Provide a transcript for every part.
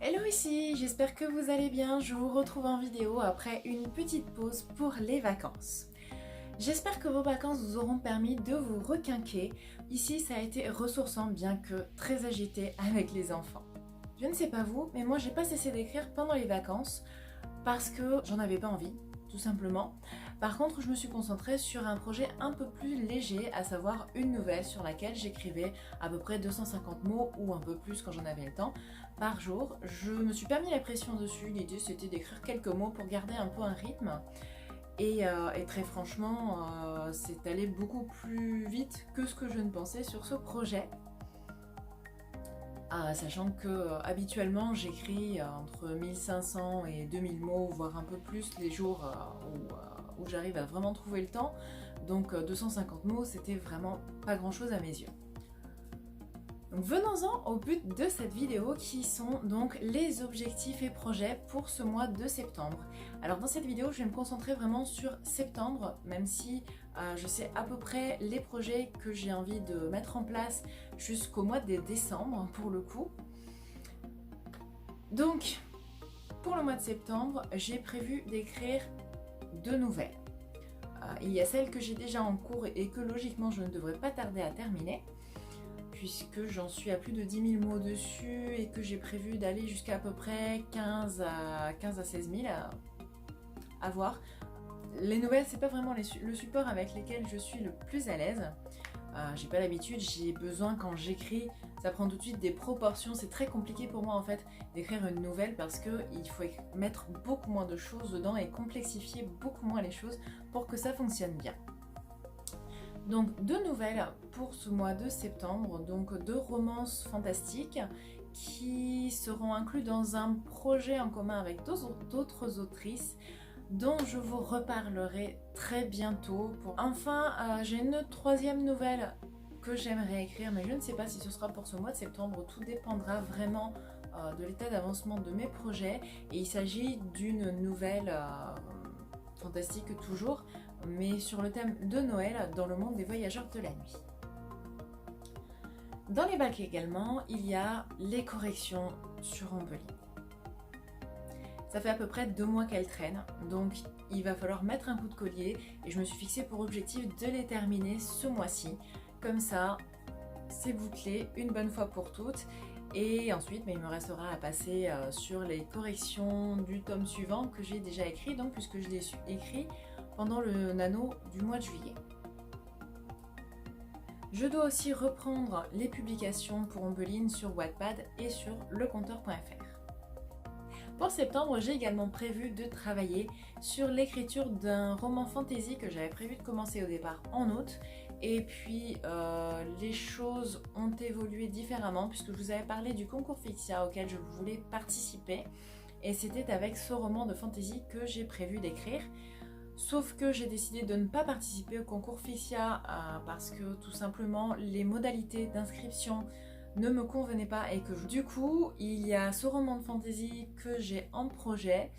Hello ici, j'espère que vous allez bien. Je vous retrouve en vidéo après une petite pause pour les vacances. J'espère que vos vacances vous auront permis de vous requinquer. Ici, ça a été ressourçant bien que très agité avec les enfants. Je ne sais pas vous, mais moi j'ai pas cessé d'écrire pendant les vacances parce que j'en avais pas envie, tout simplement. Par contre, je me suis concentrée sur un projet un peu plus léger, à savoir une nouvelle sur laquelle j'écrivais à peu près 250 mots ou un peu plus quand j'en avais le temps par jour. Je me suis pas mis la pression dessus, l'idée c'était d'écrire quelques mots pour garder un peu un rythme. Et très franchement, c'est allé beaucoup plus vite que ce que je ne pensais sur ce projet. Sachant que habituellement j'écris entre 1500 et 2000 mots, voire un peu plus les jours où j'arrive à vraiment trouver le temps. Donc 250 mots, c'était vraiment pas grand chose à mes yeux. Donc venons-en au but de cette vidéo qui sont donc les objectifs et projets pour ce mois de septembre. Alors dans cette vidéo je vais me concentrer vraiment sur septembre, même si je sais à peu près les projets que j'ai envie de mettre en place jusqu'au mois de décembre pour le coup. Donc pour le mois de septembre j'ai prévu d'écrire 2 nouvelles. Il y a celle que j'ai déjà en cours et que logiquement je ne devrais pas tarder à terminer, puisque j'en suis à plus de 10 000 mots dessus et que j'ai prévu d'aller jusqu'à peu près 15 à 16 000 à voir. Les nouvelles, c'est pas vraiment le support avec lesquels je suis le plus à l'aise. J'ai pas l'habitude, j'ai besoin quand j'écris, ça prend tout de suite des proportions. C'est très compliqué pour moi en fait d'écrire une nouvelle parce qu'il faut mettre beaucoup moins de choses dedans et complexifier beaucoup moins les choses pour que ça fonctionne bien. Donc 2 nouvelles pour ce mois de septembre, donc 2 romances fantastiques qui seront inclus dans un projet en commun avec d'autres autrices dont je vous reparlerai très bientôt. Enfin, j'ai une 3e nouvelle que j'aimerais écrire, mais je ne sais pas si ce sera pour ce mois de septembre. Tout dépendra vraiment de l'état d'avancement de mes projets. Et il s'agit d'une nouvelle fantastique toujours, mais sur le thème de Noël dans le monde des voyageurs de la nuit. Dans les bacs également, il y a les corrections sur Ombeline. Ça fait à peu près 2 mois qu'elle traîne, donc il va falloir mettre un coup de collier et je me suis fixé pour objectif de les terminer ce mois-ci. Comme ça, c'est bouclé une bonne fois pour toutes. Et ensuite, il me restera à passer sur les corrections du tome suivant que j'ai déjà écrit, donc puisque je l'ai écrit pendant le nano du mois de juillet. Je dois aussi reprendre les publications pour Ombeline sur Wattpad et sur leconteur.fr. Pour septembre, j'ai également prévu de travailler sur l'écriture d'un roman fantasy que j'avais prévu de commencer au départ en août. Et puis les choses ont évolué différemment puisque je vous avais parlé du concours Fixia auquel je voulais participer. Et c'était avec ce roman de fantasy que j'ai prévu d'écrire. Sauf que j'ai décidé de ne pas participer au concours Fixia parce que tout simplement les modalités d'inscription ne me convenaient pas et que du coup il y a ce roman de fantasy que j'ai en projet,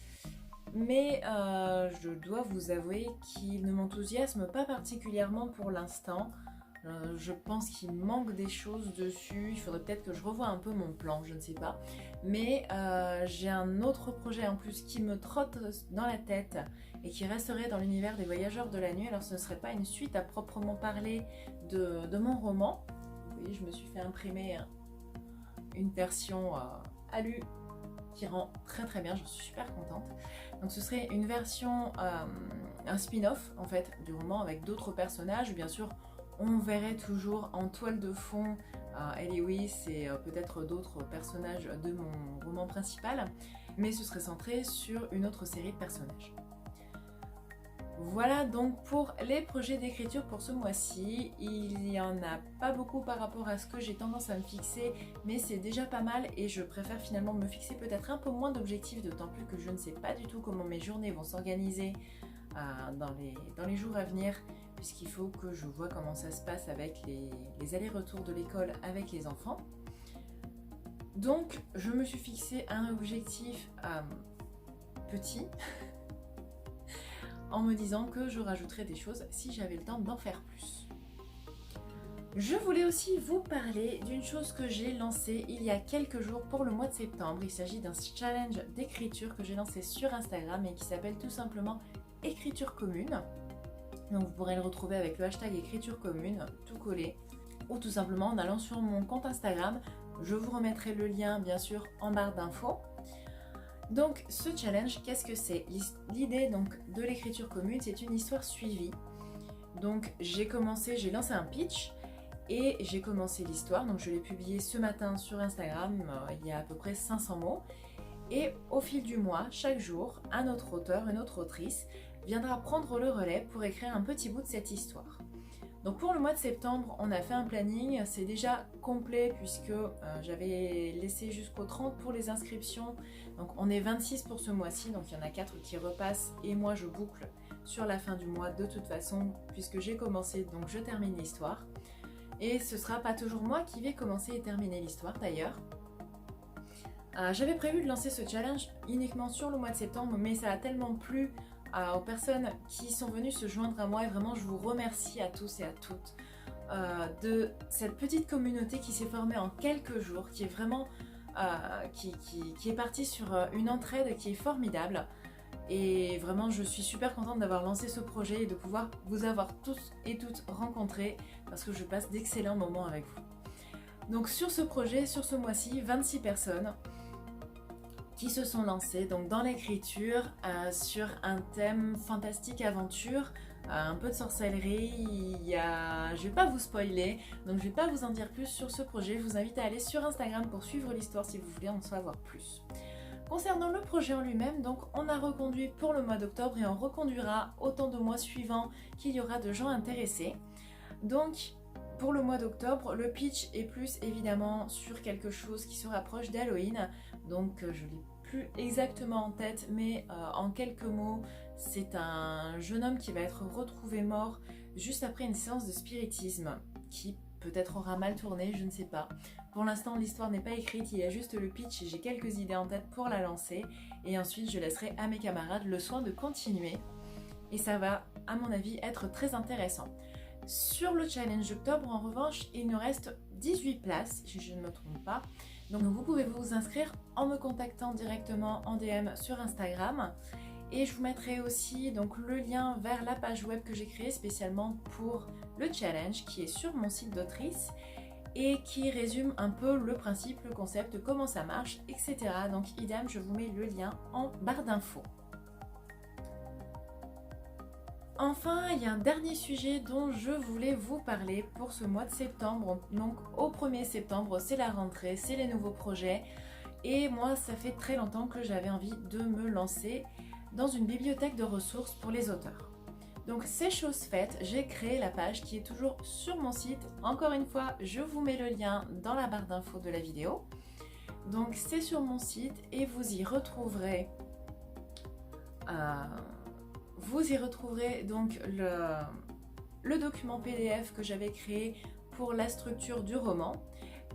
mais je dois vous avouer qu'il ne m'enthousiasme pas particulièrement pour l'instant. Je pense qu'il manque des choses dessus, il faudrait peut-être que je revoie un peu mon plan, je ne sais pas. Mais j'ai un autre projet en plus qui me trotte dans la tête et qui resterait dans l'univers des voyageurs de la nuit. Alors ce ne serait pas une suite à proprement parler de mon roman. Vous voyez, je me suis fait imprimer une version alu qui rend très très bien, j'en suis super contente. Donc ce serait une version, un spin-off en fait du roman avec d'autres personnages. Bien sûr, on verrait toujours en toile de fond Lewis et peut-être d'autres personnages de mon roman principal, mais ce serait centré sur une autre série de personnages. Voilà donc pour les projets d'écriture pour ce mois-ci. Il n'y en a pas beaucoup par rapport à ce que j'ai tendance à me fixer, mais c'est déjà pas mal et je préfère finalement me fixer peut-être un peu moins d'objectifs, d'autant plus que je ne sais pas du tout comment mes journées vont s'organiser dans les jours à venir, puisqu'il faut que je vois comment ça se passe avec les allers-retours de l'école avec les enfants. Donc je me suis fixé un objectif petit en me disant que je rajouterais des choses si j'avais le temps d'en faire plus. Je voulais aussi vous parler d'une chose que j'ai lancée il y a quelques jours pour le mois de septembre. Il s'agit d'un challenge d'écriture que j'ai lancé sur Instagram et qui s'appelle tout simplement Écriture commune. Donc vous pourrez le retrouver avec le hashtag écriture commune, tout collé, ou tout simplement en allant sur mon compte Instagram. Je vous remettrai le lien bien sûr en barre d'infos. Donc ce challenge, qu'est-ce que c'est? L'idée donc de l'écriture commune, c'est une histoire suivie. Donc j'ai lancé un pitch et j'ai commencé l'histoire. Donc je l'ai publié ce matin sur Instagram, il y a à peu près 500 mots. Et au fil du mois, chaque jour, un autre auteur, une autre autrice viendra prendre le relais pour écrire un petit bout de cette histoire. Donc pour le mois de septembre, on a fait un planning, c'est déjà complet puisque j'avais laissé jusqu'au 30 pour les inscriptions. Donc on est 26 pour ce mois-ci, donc il y en a 4 qui repassent et moi je boucle sur la fin du mois de toute façon puisque j'ai commencé, donc je termine l'histoire. Et ce sera pas toujours moi qui vais commencer et terminer l'histoire d'ailleurs. J'avais prévu de lancer ce challenge uniquement sur le mois de septembre, mais ça a tellement plu aux personnes qui sont venues se joindre à moi et vraiment je vous remercie à tous et à toutes de cette petite communauté qui s'est formée en quelques jours, qui est vraiment qui est partie sur une entraide qui est formidable. Et vraiment je suis super contente d'avoir lancé ce projet et de pouvoir vous avoir tous et toutes rencontrés parce que je passe d'excellents moments avec vous. Donc sur ce projet, sur ce mois-ci, 26 personnes qui se sont lancées donc dans l'écriture sur un thème fantastique aventure, un peu de sorcellerie. Je vais pas vous spoiler, donc je vais pas vous en dire plus sur ce projet. Je vous invite à aller sur Instagram pour suivre l'histoire si vous voulez en savoir plus. Concernant le projet en lui-même, donc on a reconduit pour le mois d'octobre et on reconduira autant de mois suivants qu'il y aura de gens intéressés. Donc pour le mois d'octobre, le pitch est plus évidemment sur quelque chose qui se rapproche d'Halloween. Donc je l'ai plus exactement en tête, mais en quelques mots, c'est un jeune homme qui va être retrouvé mort juste après une séance de spiritisme qui peut-être aura mal tourné, je ne sais pas. Pour l'instant, l'histoire n'est pas écrite, il y a juste le pitch et j'ai quelques idées en tête pour la lancer. Et ensuite, je laisserai à mes camarades le soin de continuer. Et ça va, à mon avis, être très intéressant. Sur le challenge d'octobre, en revanche, il nous reste 18 places, si je ne me trompe pas. Donc vous pouvez vous inscrire en me contactant directement en DM sur Instagram. Et je vous mettrai aussi donc le lien vers la page web que j'ai créée spécialement pour le challenge qui est sur mon site d'autrice et qui résume un peu le principe, le concept, comment ça marche, etc. Donc idem, je vous mets le lien en barre d'infos. Enfin, il y a un dernier sujet dont je voulais vous parler pour ce mois de septembre. Donc au 1er septembre, c'est la rentrée, c'est les nouveaux projets. Et moi, ça fait très longtemps que j'avais envie de me lancer dans une bibliothèque de ressources pour les auteurs. Donc c'est chose faite, j'ai créé la page qui est toujours sur mon site. Encore une fois, je vous mets le lien dans la barre d'infos de la vidéo. Donc c'est sur mon site et vous y retrouverez donc le document PDF que j'avais créé pour la structure du roman,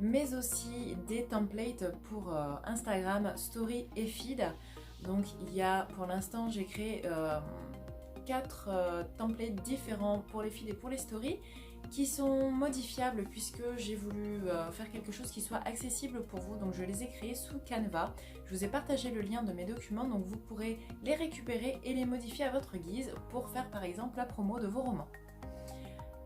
mais aussi des templates pour Instagram, Story et Feed. Donc il y a, pour l'instant, j'ai créé 4 templates différents pour les feeds et pour les stories qui sont modifiables puisque j'ai voulu faire quelque chose qui soit accessible pour vous. Donc je les ai créés sous Canva. Je vous ai partagé le lien de mes documents, donc vous pourrez les récupérer et les modifier à votre guise pour faire par exemple la promo de vos romans.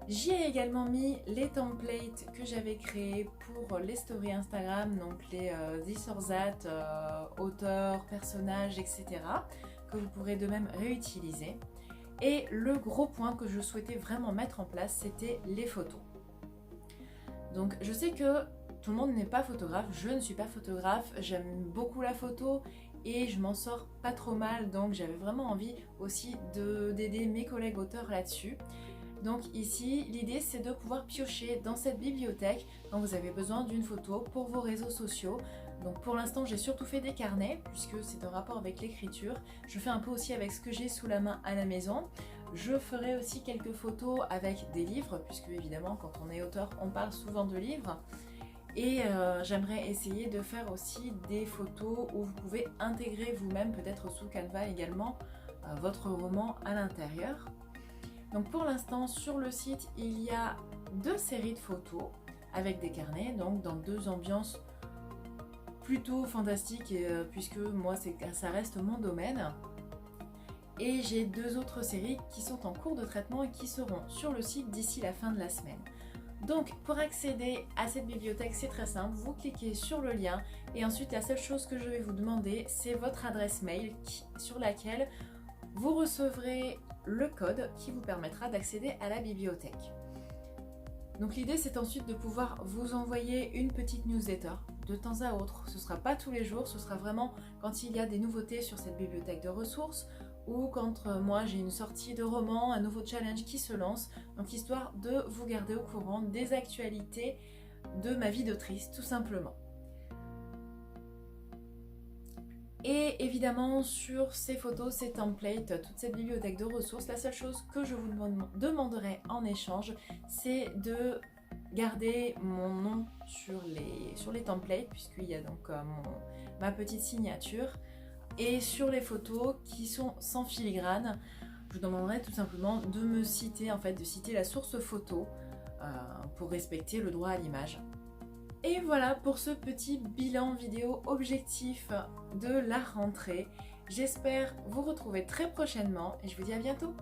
J'y ai également mis les templates que j'avais créés pour les stories Instagram, donc les This or That, auteurs, personnages, etc. que vous pourrez de même réutiliser. Et le gros point que je souhaitais vraiment mettre en place, c'était les photos. Donc je sais que tout le monde n'est pas photographe, je ne suis pas photographe, j'aime beaucoup la photo et je m'en sors pas trop mal, donc j'avais vraiment envie aussi d'aider mes collègues auteurs là-dessus. Donc ici, l'idée c'est de pouvoir piocher dans cette bibliothèque quand vous avez besoin d'une photo pour vos réseaux sociaux. Donc pour l'instant, j'ai surtout fait des carnets puisque c'est en rapport avec l'écriture. Je fais un peu aussi avec ce que j'ai sous la main à la maison. Je ferai aussi quelques photos avec des livres puisque évidemment quand on est auteur, on parle souvent de livres. Et j'aimerais essayer de faire aussi des photos où vous pouvez intégrer vous-même, peut-être sous Canva également, votre roman à l'intérieur. Donc pour l'instant sur le site il y a 2 séries de photos avec des carnets, donc dans 2 ambiances plutôt fantastiques puisque moi ça reste mon domaine. Et j'ai 2 autres séries qui sont en cours de traitement et qui seront sur le site d'ici la fin de la semaine. Donc pour accéder à cette bibliothèque c'est très simple, vous cliquez sur le lien et ensuite la seule chose que je vais vous demander c'est votre adresse mail sur laquelle vous recevrez le code qui vous permettra d'accéder à la bibliothèque. Donc l'idée c'est ensuite de pouvoir vous envoyer une petite newsletter de temps à autre. Ce ne sera pas tous les jours, ce sera vraiment quand il y a des nouveautés sur cette bibliothèque de ressources ou quand moi j'ai une sortie de roman, un nouveau challenge qui se lance, donc histoire de vous garder au courant des actualités de ma vie d'autrice tout simplement. Et évidemment sur ces photos, ces templates, toute cette bibliothèque de ressources, la seule chose que je vous demanderai en échange, c'est de garder mon nom sur les templates, puisqu'il y a donc ma petite signature. Et sur les photos qui sont sans filigrane, je vous demanderai tout simplement de me citer, de citer la source photo pour respecter le droit à l'image. Et voilà pour ce petit bilan vidéo objectif de la rentrée. J'espère vous retrouver très prochainement et je vous dis à bientôt.